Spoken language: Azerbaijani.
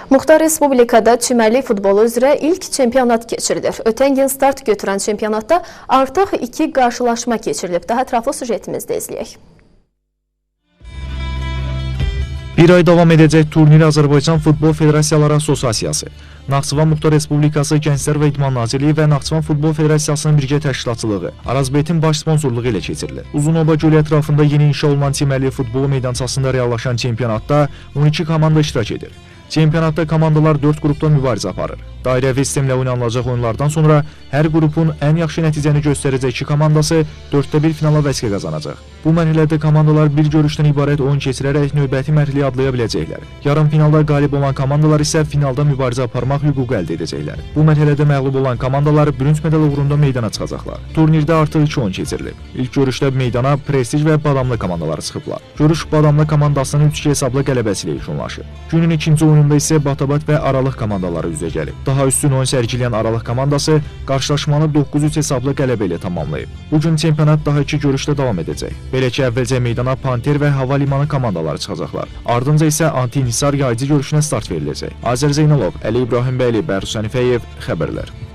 Muxtar Respublikada çimərlik futbolu üzrə ilk çempionat keçirilir. Ötən gün start götürən çempionatda artıq 2 qarşılaşma keçirilib. Daha ətraflı sujetimizdə izləyək. Bir ay davam edəcək turniri Azərbaycan Futbol Federasiyaları Assosiasiyası, Naxçıvan Muxtar Respublikası Gənclər və İdman Nazirliyi və Naxçıvan Futbol Federasiyasının birgə təşkilatçılığı, Arazbetin baş sponsorluğu ilə keçirilir. Uzunoba gölü ətrafında yeni inşa olunan çimərlik futbolu meydançasında reallaşan çempionatda 12 komanda iştirak edir. Çempionatda komandalar 4 qrupda mübarizə aparır. Dairəvi sistemlə oynanılacaq oyunlardan sonra hər qrupun ən yaxşı nəticəni göstərəcək 2 komandası 4-də 1 finala vəsqə qazanacaq. Bu mərhələdə komandalar bir görüşdən ibarət oyun keçirərək növbəti mərhələyə adlaya biləcəklər. Yarım finalda qalib olan komandalar isə finalda mübarizə aparmaq hüququ əldə edəcəklər. Bu mərhələdə məğlub olan komandalar bürünc medal uğrunda meydana çıxacaqlar. Turnirdə artıq 2 oyun keçirilib. İlk görüşdə meydana Prestij və Badamlı komandaları çıxıblar. Görüş Badamlı komandasının 3-2 hesablı qələbəsi ilə yekunlaşıb. Günün ikinci oyununda isə Batabat və Aralıq komandaları üzə gəlib. Daha üstün oyun sərgiləyən Aralıq komandası qarşılaşmanı 9-3 hesablı qələbə ilə tamamlayıb. Bugün çempionat daha 2 görüşdə davam edəcək. Belə ki, əvvəlcə meydana Panter və Hava Limanı komandaları çıxacaqlar. Ardınca isə Anti-İnisar yaycı görüşünə start veriləcək. Azər Zeynalov, Əli İbrahimbəyli, Bərus Sənifəyev xəbərlər.